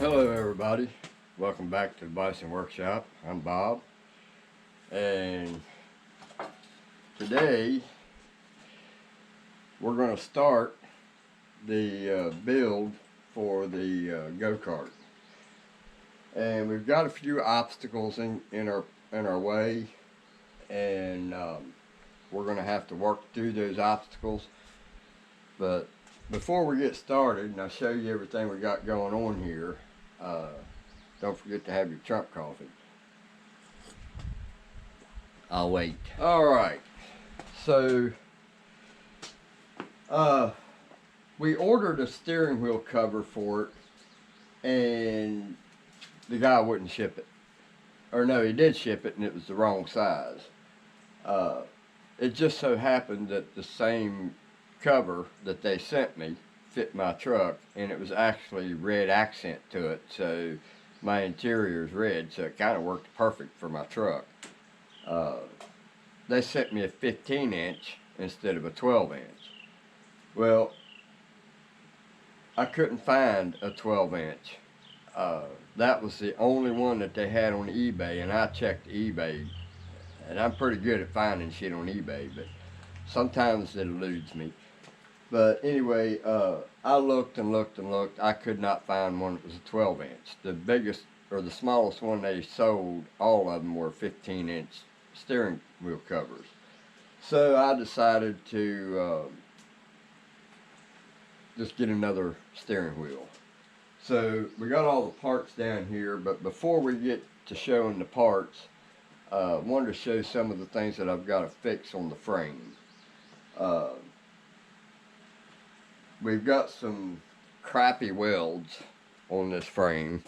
Hello everybody, welcome back to the Bison Workshop. I'm Bob, and today we're going to start the build for the go-kart. And we've got a few obstacles in our way, and we're going to have to work through those obstacles. But before we get started, and I'll show you everything we got going on here, don't forget to have your Trump coffee. I'll wait. Alright, so we ordered a steering wheel cover for it, and the guy wouldn't ship it. Or no, he did ship it, and it was the wrong size. It just so happened that the same cover that they sent me fit my truck, and it was actually red accent to it, so my interior is red, so it kind of worked perfect for my truck. They sent me a 15-inch instead of a 12-inch. Well, I couldn't find a 12-inch. That was the only one that they had on eBay, and I checked eBay, and I'm pretty good at finding shit on eBay, but sometimes it eludes me. But anyway, I looked and looked and looked. I could not find one that was a 12-inch. The biggest, or the smallest one they sold, all of them were 15-inch steering wheel covers. So I decided to just get another steering wheel. So we got all the parts down here, but before we get to showing the parts, I wanted to show some of the things that I've got to fix on the frame. We've got some crappy welds on this frame,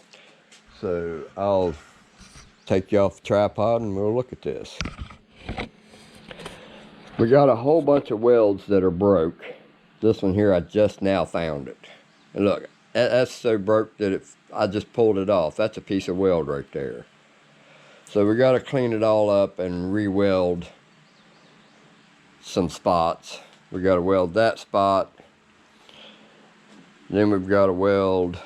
so I'll take you off the tripod and we'll look at this. We got a whole bunch of welds that are broke. This one here, I just now found it. And look, that's so broke that I just pulled it off. That's a piece of weld right there. So we got to clean it all up and re-weld some spots. We got to weld that spot. Then we've got to weld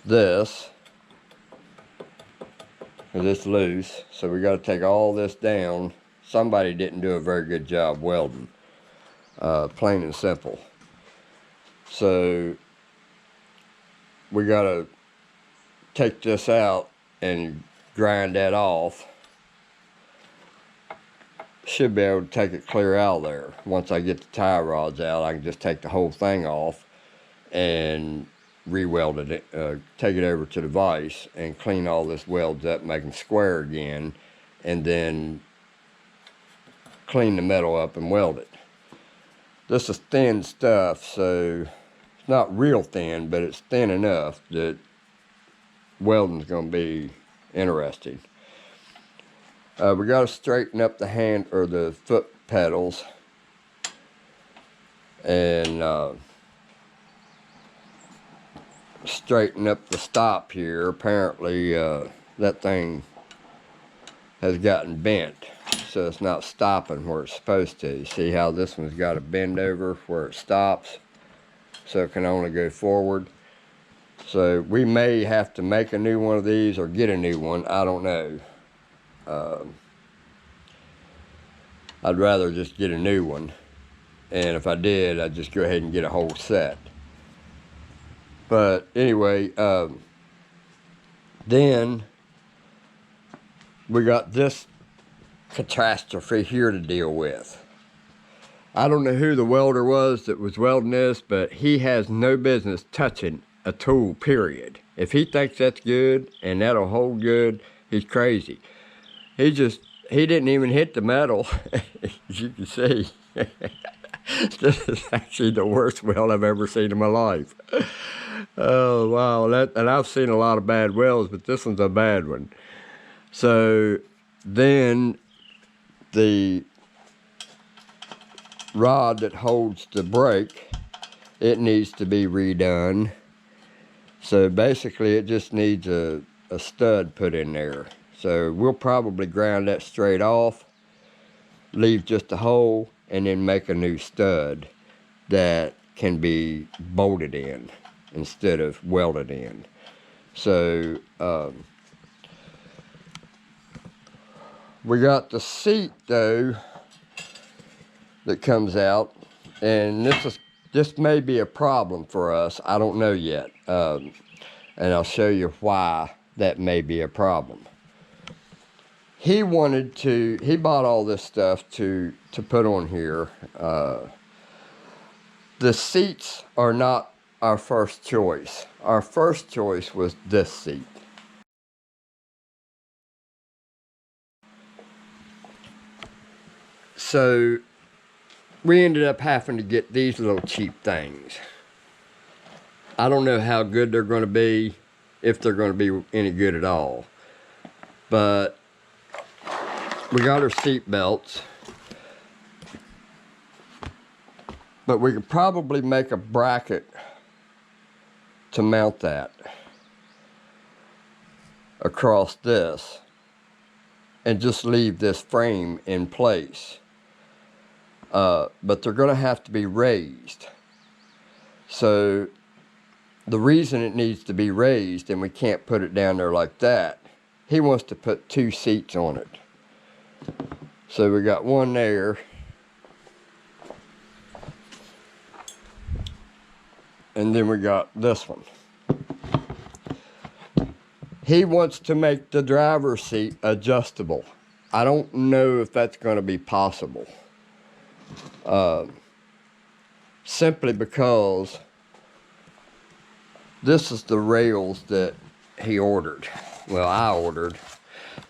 this, because it's loose. So we got to take all this down. Somebody didn't do a very good job welding, plain and simple. So we got to take this out and grind that off. Should be able to take it clear out of there. Once I get the tie rods out, I can just take the whole thing off and re-weld it, take it over to the vise and clean all this welds up, make them square again, and then clean the metal up and weld it. This is thin stuff, so it's not real thin, but it's thin enough that welding's going to be interesting. We got to straighten up the hand or the foot pedals, and straighten up the stop here. Apparently that thing has gotten bent, so it's not stopping where it's supposed to. See how this one's got to bend over where it stops, so it can only go forward. So we may have to make a new one of these or get a new one. I don't know. I'd rather just get a new one, and if I did, I'd just go ahead and get a whole set. But anyway, then we got this catastrophe here to deal with. I don't know who the welder was that was welding this, but he has no business touching a tool, period. If he thinks that's good and that'll hold good, he's crazy. He didn't even hit the metal, as you can see. This is actually the worst weld I've ever seen in my life. Oh, wow. And I've seen a lot of bad welds, but this one's a bad one. So then the rod that holds the brake, it needs to be redone. So basically it just needs a stud put in there. So we'll probably grind that straight off, leave just a hole, and then make a new stud that can be bolted in. instead of welded in. So we got the seat though that comes out, and this may be a problem for us. I don't know yet, and I'll show you why that may be a problem. He bought all this stuff to put on here. The seats are not our first choice. Our first choice was this seat. So we ended up having to get these little cheap things. I don't know how good they're going to be, if they're going to be any good at all. But we got our seat belts. But we could probably make a bracket to mount that across this and just leave this frame in place. But they're going to have to be raised. So the reason it needs to be raised and we can't put it down there like that, he wants to put 2 seats on it. So we got one there. And then we got this one. He wants to make the driver's seat adjustable. I don't know if that's going to be possible. Simply because this is the rails that he ordered. Well, I ordered,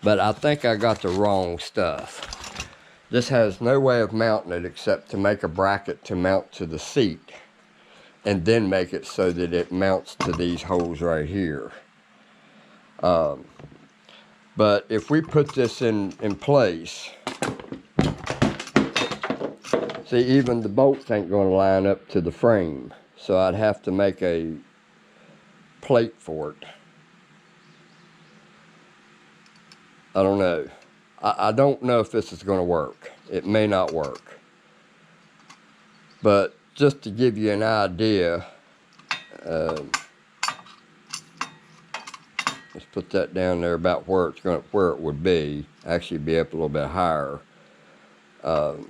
but I think I got the wrong stuff. This has no way of mounting it except to make a bracket to mount to the seat, and then make it so that it mounts to these holes right here. But if we put this in place, see, even the bolts ain't going to line up to the frame. So I'd have to make a plate for it. I don't know. I don't know if this is going to work. It may not work. But just to give you an idea, let's put that down there about where it would be. Actually, be up a little bit higher. So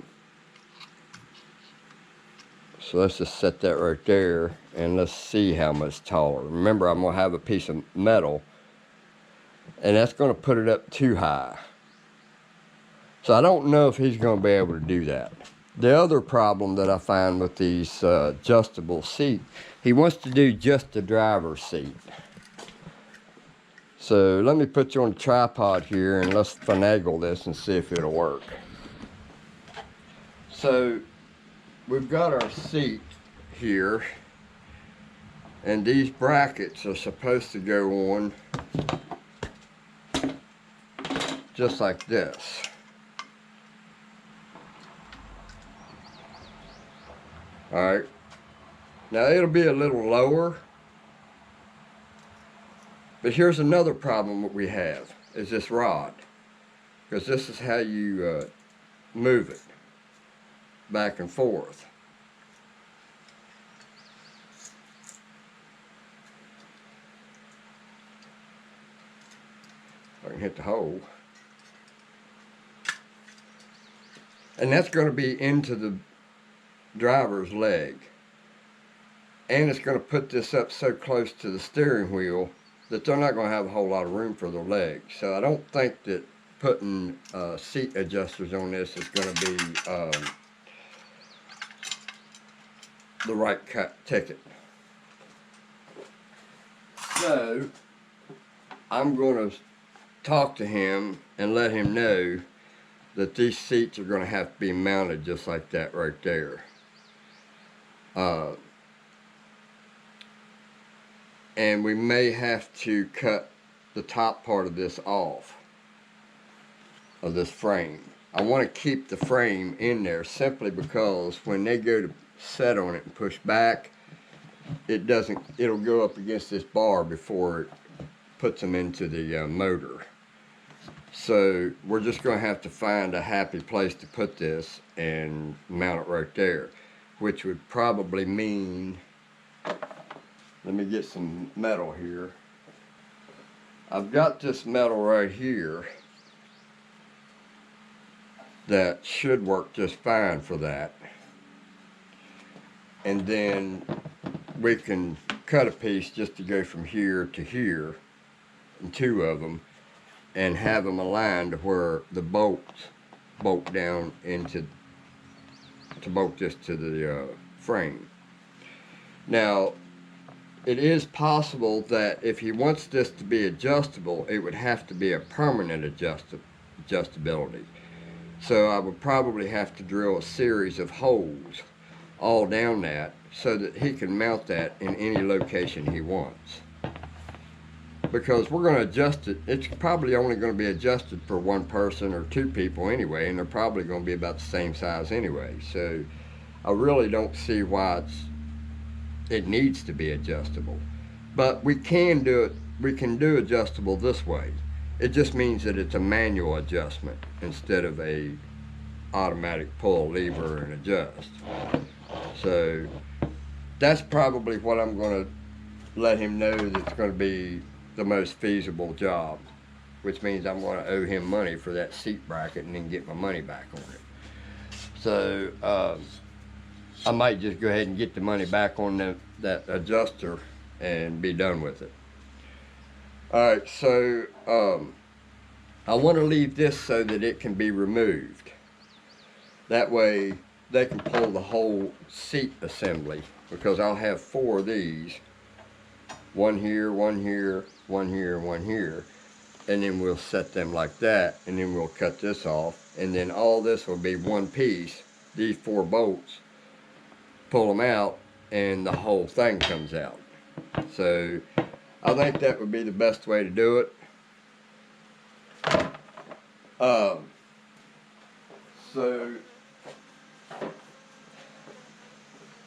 let's just set that right there, and let's see how much taller. Remember, I'm going to have a piece of metal, and that's going to put it up too high. So I don't know if he's going to be able to do that. The other problem that I find with these adjustable seat, he wants to do just the driver's seat. So let me put you on the tripod here, and let's finagle this and see if it'll work. So we've got our seat here, and these brackets are supposed to go on just like this. Alright, now it'll be a little lower, but here's another problem that we have, is this rod, because this is how you move it back and forth. If I can hit the hole. And that's going to be into the driver's leg. And it's going to put this up so close to the steering wheel that they're not going to have a whole lot of room for their legs. So I don't think that putting seat adjusters on this is going to be the right ticket. So I'm going to talk to him and let him know that these seats are going to have to be mounted just like that right there. And we may have to cut the top part of this off, of this frame. I want to keep the frame in there simply because when they go to set on it and push back, it'll go up against this bar before it puts them into the motor. So we're just going to have to find a happy place to put this and mount it right there, which would probably mean Let me get some metal here. I've got this metal right here that should work just fine for that. And then we can cut a piece just to go from here to here, and two of them, and have them aligned to where the bolts bolt down into, to bolt this to the frame. Now, it is possible that if he wants this to be adjustable, it would have to be a permanent adjustability. So I would probably have to drill a series of holes all down that so that he can mount that in any location he wants. Because we're going to adjust it, it's probably only going to be adjusted for one person or two people anyway, and they're probably going to be about the same size anyway. So I really don't see why it needs to be adjustable. But we can do it, we can do adjustable this way. It just means that it's a manual adjustment instead of a automatic pull lever and adjust. So that's probably what I'm going to let him know that's going to be the most feasible job, which means I'm going to owe him money for that seat bracket and then get my money back on it. So I might just go ahead and get the money back on that adjuster and be done with it. Alright, so I want to leave this so that it can be removed. That way they can pull the whole seat assembly, because I'll have 4 of these. One here, one here, one here, one here. And then we'll set them like that, and then we'll cut this off, and then all this will be one piece. These 4 bolts, pull them out, and the whole thing comes out. So I think that would be the best way to do it. So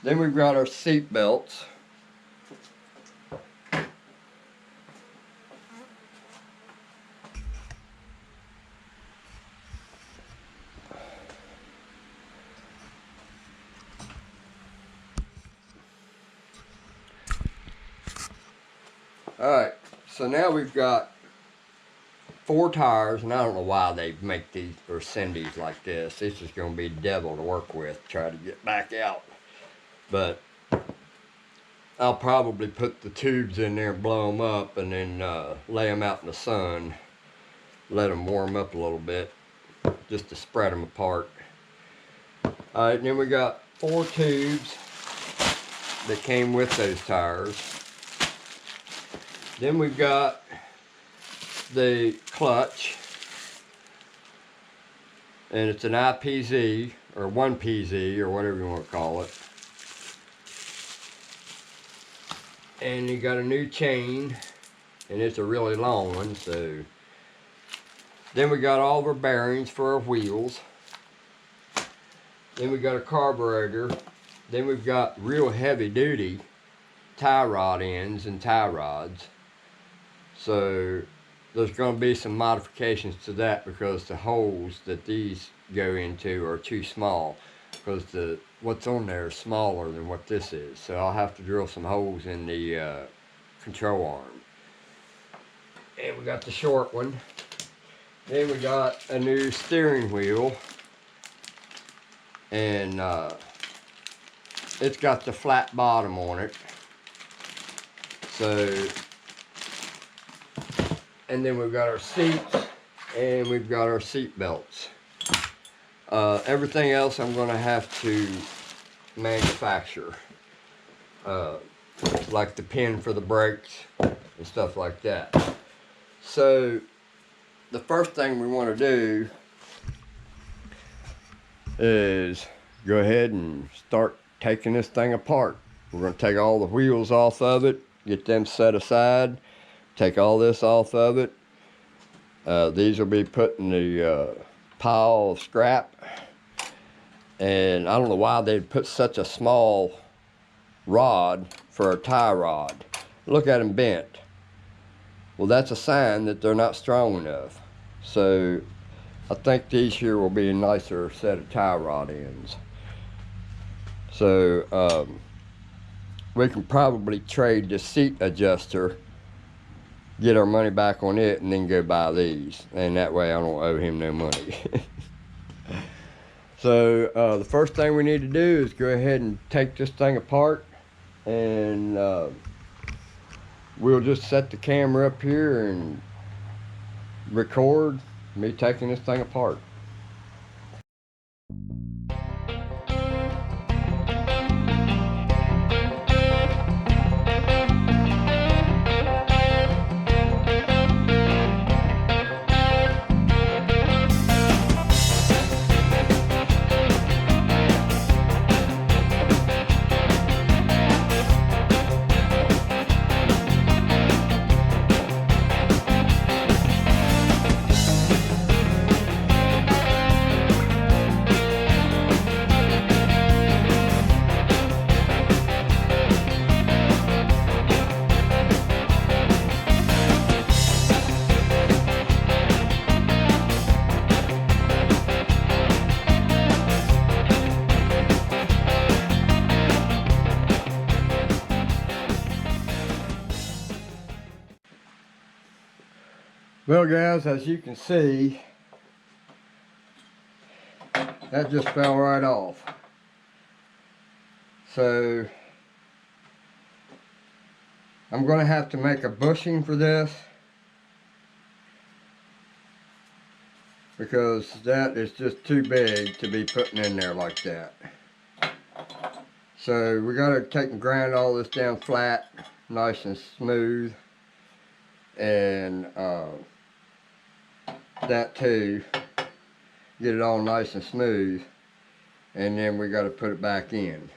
then we've got our seat belts. Alright, so now we've got 4 tires, and I don't know why they make these or send these like this. This is going to be devil to work with, try to get back out. But I'll probably put the tubes in there, blow them up, and then lay them out in the sun. Let them warm up a little bit, just to spread them apart. Alright, and then we got 4 tubes that came with those tires. Then we've got the clutch, and it's an IPZ or 1PZ or whatever you want to call it. And you got a new chain, and it's a really long one. So then we got all of our bearings for our wheels. Then we got a carburetor. Then we've got real heavy duty tie rod ends and tie rods. So there's going to be some modifications to that, because the holes that these go into are too small, because what's on there is smaller than what this is. So I'll have to drill some holes in the control arm. And we got the short one. Then we got a new steering wheel, and it's got the flat bottom on it. So, and then we've got our seats, and we've got our seat belts. Everything else I'm going to have to manufacture, like the pin for the brakes and stuff like that. So the first thing we want to do is go ahead and start taking this thing apart. We're going to take all the wheels off of it, get them set aside, take all this off of it. These will be put in the pile of scrap. And I don't know why they'd put such a small rod for a tie rod. Look at them bent. Well, that's a sign that they're not strong enough. So I think these here will be a nicer set of tie rod ends. So we can probably trade the seat adjuster, get our money back on it, and then go buy these. And that way I don't owe him no money. So the first thing we need to do is go ahead and take this thing apart, and we'll just set the camera up here and record me taking this thing apart. Well guys, as you can see, that just fell right off. So I'm going to have to make a bushing for this, because that is just too big to be putting in there like that. So we got to take and grind all this down flat, nice and smooth, and that too, get it all nice and smooth, and then we got to put it back in.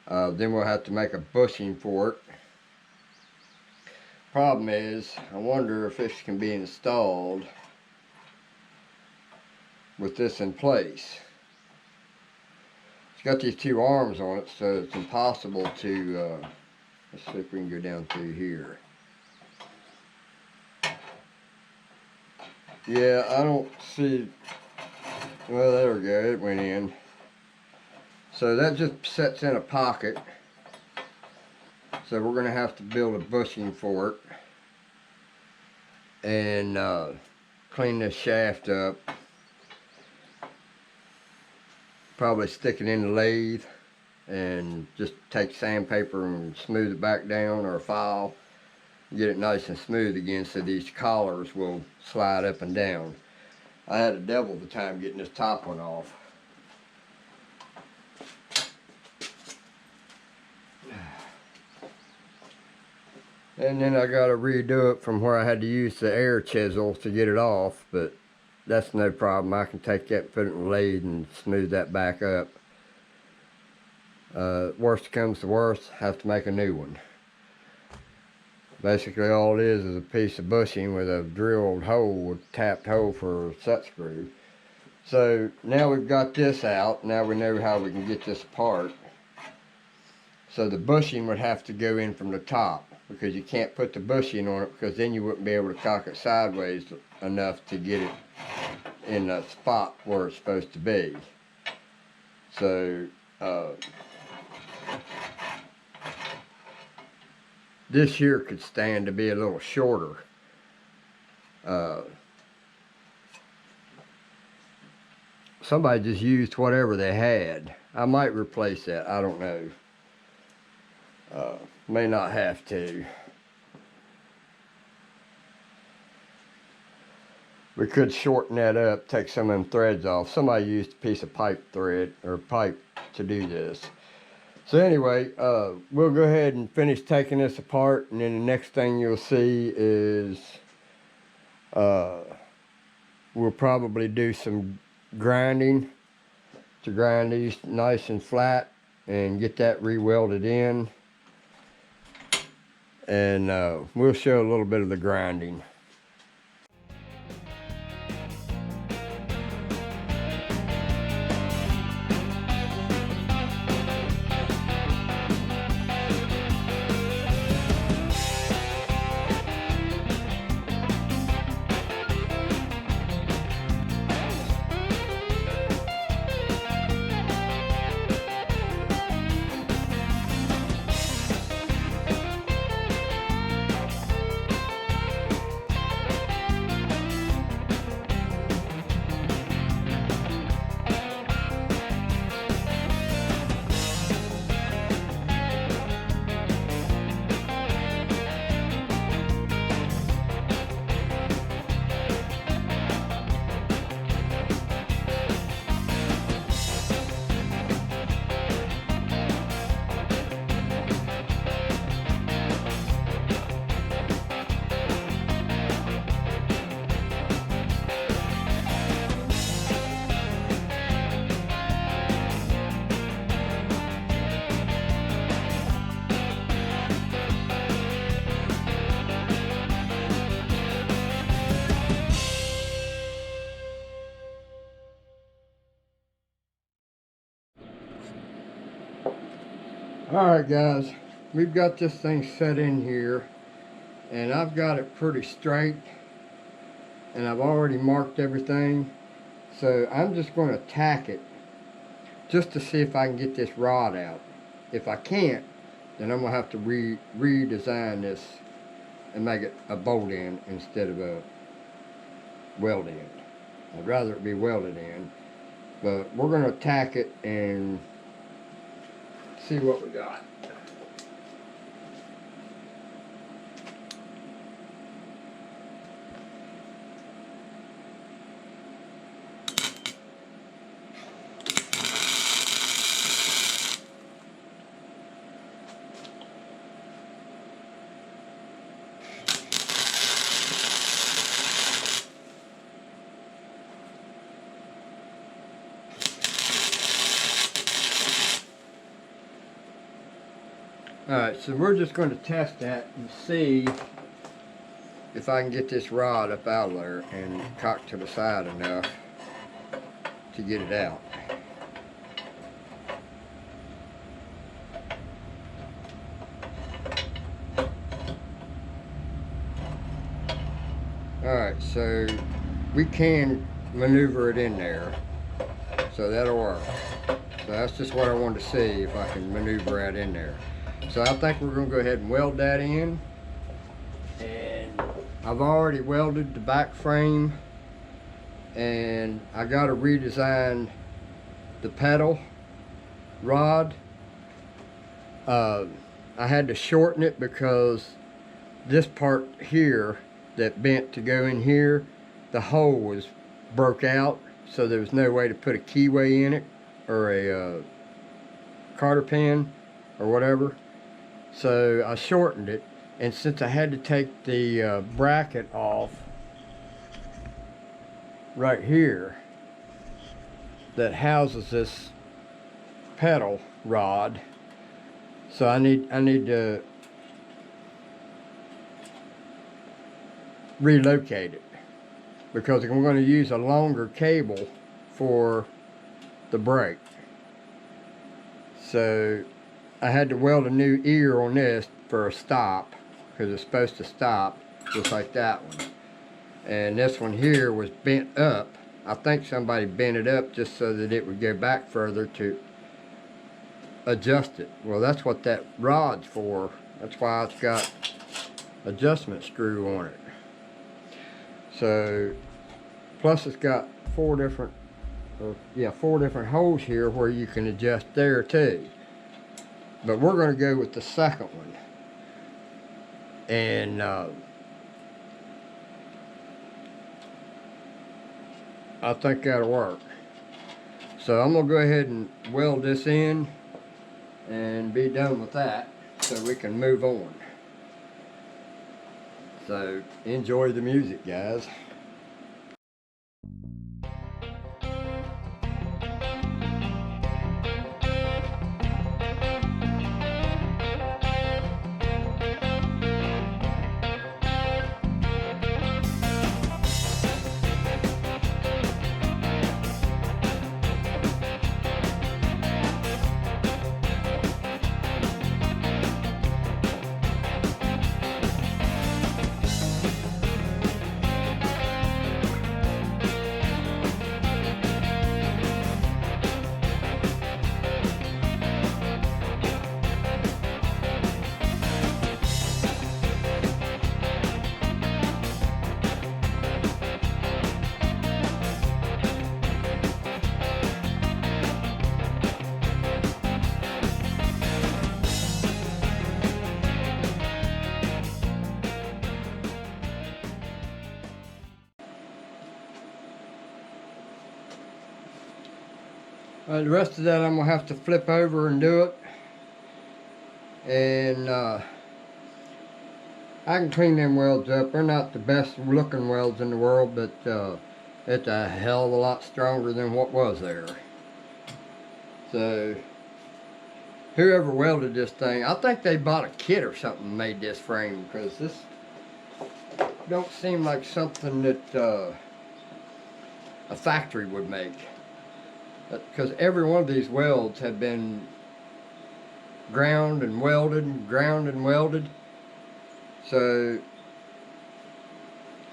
Then we'll have to make a bushing for it. Problem is, I wonder if this can be installed with this in place. It's got these two arms on it, so it's impossible to, let's see if we can go down through here. Yeah, I don't see, well, there we go, it went in. So that just sets in a pocket. So we're going to have to build a bushing for it, and clean this shaft up. Probably stick it in the lathe and just take sandpaper and smooth it back down, or a file. Get it nice and smooth again so these collars will slide up and down. I had a devil of a time getting this top one off. And then I got to redo it from where I had to use the air chisel to get it off, but that's no problem. I can take that, put it in the lathe, and smooth that back up. Worst comes to worst, have to make a new one. Basically all it is a piece of bushing with a drilled hole, a tapped hole for a set screw. So now we've got this out, now we know how we can get this apart. So the bushing would have to go in from the top, because you can't put the bushing on it, because then you wouldn't be able to cock it sideways enough to get it in the spot where it's supposed to be. So this here could stand to be a little shorter. Somebody just used whatever they had. I might replace that, I don't know. May not have to. We could shorten that up, take some of them threads off. Somebody used a piece of pipe thread, or pipe, to do this. So anyway, we'll go ahead and finish taking this apart, and then the next thing you'll see is we'll probably do some grinding to grind these nice and flat and get that re-welded in. And we'll show a little bit of the grinding. Alright guys, we've got this thing set in here and I've got it pretty straight and I've already marked everything, so I'm just going to tack it just to see if I can get this rod out. If I can't, then I'm going to have to redesign this and make it a bolt end instead of a weld end. I'd rather it be welded in, but we're going to tack it and see what we got. Alright, so we're just going to test that and see if I can get this rod up out of there and cock to the side enough to get it out. Alright, so we can maneuver it in there, so that'll work. So that's just what I wanted to see, if I can maneuver it in there. So I think we're going to go ahead and weld that in. And I've already welded the back frame, and I got to redesign the pedal rod. I had to shorten it because this part here that bent to go in here, the hole was broke out, so there was no way to put a keyway in it or a cotter pin or whatever. So I shortened it, and since I had to take the bracket off right here that houses this pedal rod, so I need to relocate it because I'm going to use a longer cable for the brake. So I had to weld a new ear on this for a stop, because it's supposed to stop just like that one. And this one here was bent up. I think somebody bent it up just so that it would go back further to adjust it. Well, that's what that rod's for. That's why it's got adjustment screw on it. So, plus it's got four different holes here where you can adjust there too. But we're going to go with the second one. And I think that'll work. So I'm going to go ahead and weld this in and be done with that so we can move on. So enjoy the music, guys. The rest of that I'm going to have to flip over and do it. And I can clean them welds up. They're not the best looking welds in the world, but it's a hell of a lot stronger than what was there. So whoever welded this thing, I think they bought a kit or something and made this frame, because this don't seem like something that a factory would make. Because every one of these welds have been ground and welded and ground and welded. So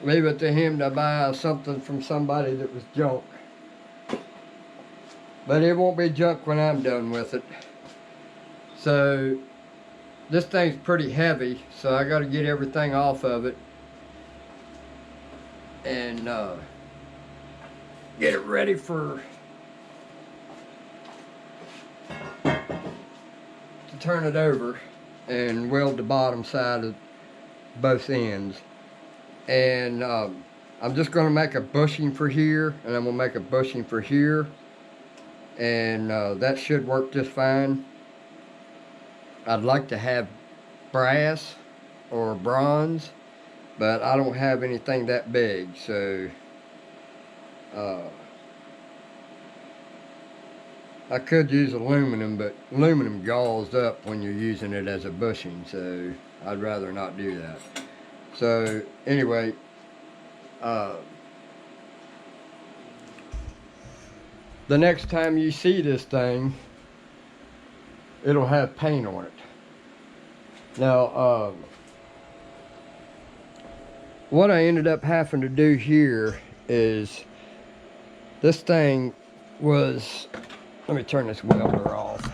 leave it to him to buy something from somebody that was junk. But it won't be junk when I'm done with it. So this thing's pretty heavy, so I got to get everything off of it and get it ready for to turn it over and weld the bottom side of both ends. And I'm just going to make a bushing for here, and I'm going to make a bushing for here, and that should work just fine. I'd like to have brass or bronze, but I don't have anything that big, so I could use aluminum, but aluminum galls up when you're using it as a bushing, so I'd rather not do that. So anyway, the next time you see this thing, it'll have paint on it. Now, what I ended up having to do here is, this thing was, let me turn this welder off.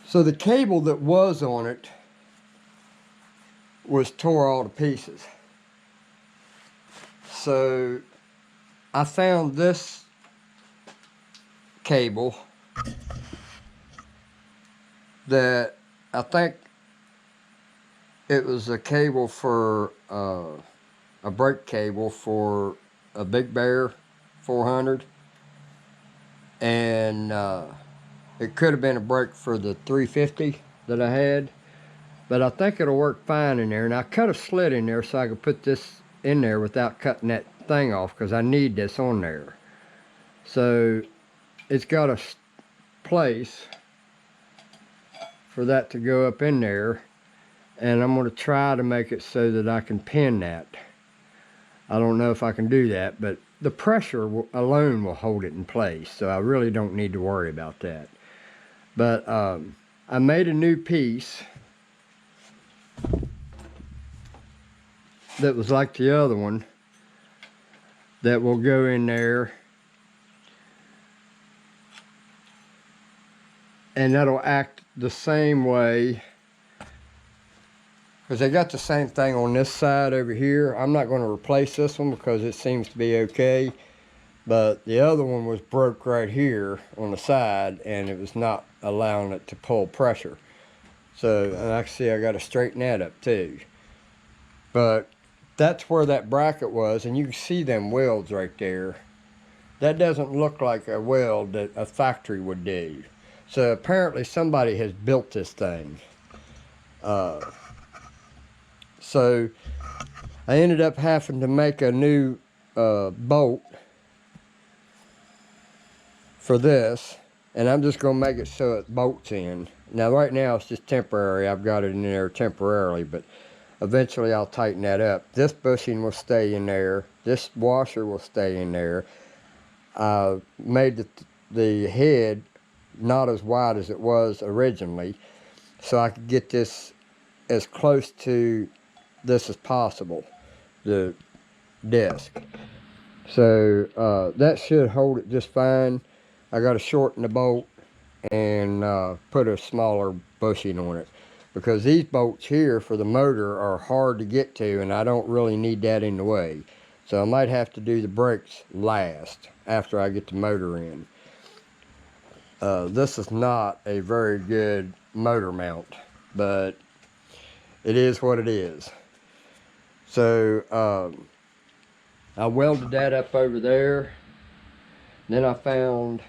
So the cable that was on it was tore all to pieces. So I found this cable that I think it was a cable for a brake cable for a Big Bear 400, and it could have been a brake for the 350 that I had, but I think it'll work fine in there. And I cut a slit in there so I could put this in there without cutting that thing off, because I need this on there. So it's got a place for that to go up in there, and I'm going to try to make it so that I can pin that. I don't know if I can do that, but the pressure alone will hold it in place, so I really don't need to worry about that. But I made a new piece that was like the other one that will go in there, and that'll act the same way, because they got the same thing on this side over here. I'm not going to replace this one because it seems to be okay, but the other one was broke right here on the side, and it was not allowing it to pull pressure. So, and I see I got to straighten that up too. But that's where that bracket was, and you can see them welds right there. That doesn't look like a weld that a factory would do. So apparently somebody has built this thing. So I ended up having to make a new bolt for this, and I'm just going to make it so it bolts in. Now right now it's just temporary. I've got it in there temporarily, but eventually I'll tighten that up. This bushing will stay in there. This washer will stay in there. I made the head not as wide as it was originally, so I could get this as close to this as possible, the disc. So that should hold it just fine. I got to shorten the bolt and put a smaller bushing on it, because these bolts here for the motor are hard to get to, and I don't really need that in the way. So I might have to do the brakes last after I get the motor in. This is not a very good motor mount, but it is what it is. So I welded that up over there. Then I found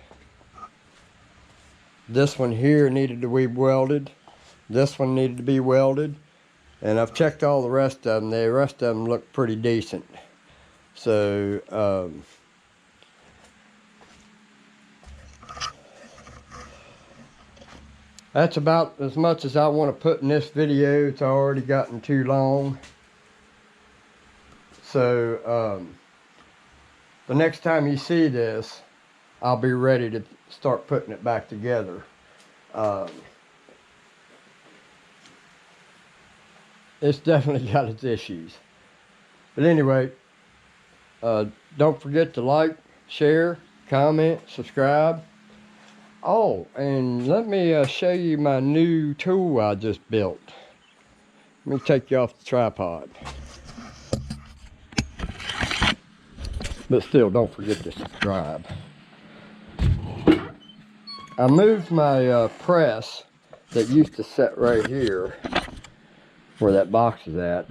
this one here needed to be welded. This one needed to be welded. And I've checked all the rest of them. The rest of them look pretty decent. So That's about as much as I want to put in this video. It's already gotten too long. So the next time you see this, I'll be ready to start putting it back together. It's definitely got its issues. But anyway, don't forget to like, share, comment, subscribe. Oh, and let me show you my new tool I just built. Let me take you off the tripod. But still, don't forget to subscribe. I moved my press that used to sit right here, where that box is at.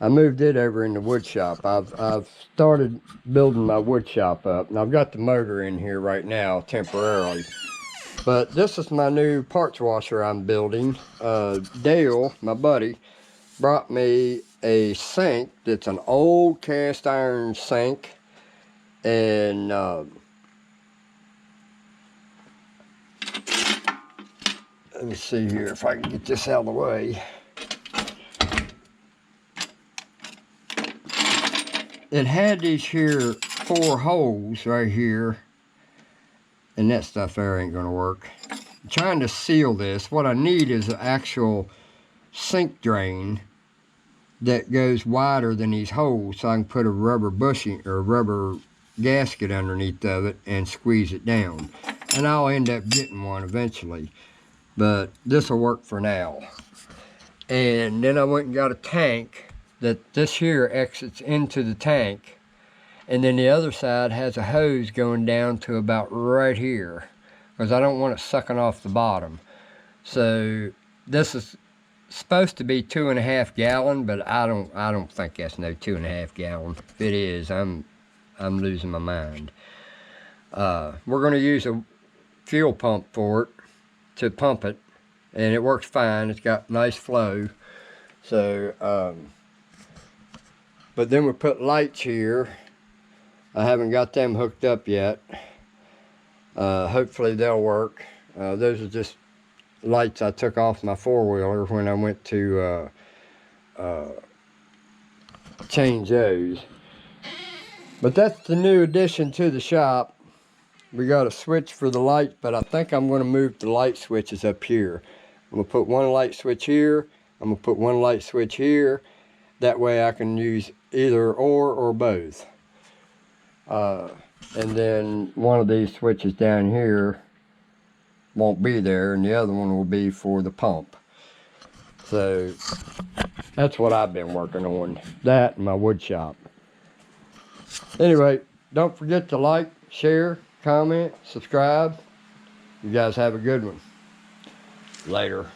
I moved it over in the wood shop. I've started building my wood shop up, and I've got the motor in here right now temporarily. But this is my new parts washer I'm building. Dale, my buddy, brought me a sink that's an old cast iron sink, and let me see here if I can get this out of the way. It had these here 4 holes right here, and that stuff there ain't gonna work. I'm trying to seal this. What I need is an actual sink drain that goes wider than these holes, so I can put a rubber bushing or rubber gasket underneath of it and squeeze it down. And I'll end up getting one eventually, but this will work for now. And then I went and got a tank that this here exits into the tank. And then the other side has a hose going down to about right here, because I don't want it sucking off the bottom. So this is supposed to be 2.5 gallon, but I don't think that's no 2.5 gallon. If it is, I'm losing my mind. We're going to use a fuel pump for it to pump it, and it works fine. It's got nice flow. So, but then we put lights here. I haven't got them hooked up yet. Hopefully they'll work. Those are just lights I took off my 4-wheeler when I went to change those. But that's the new addition to the shop. We got a switch for the lights, but I think I'm going to move the light switches up here. I'm going to put one light switch here. I'm going to put one light switch here. That way I can use either or both. And then one of these switches down here won't be there, and the other one will be for the pump. So that's what I've been working on, that and my wood shop. Anyway, don't forget to like, share, comment, subscribe. You guys have a good one. Later.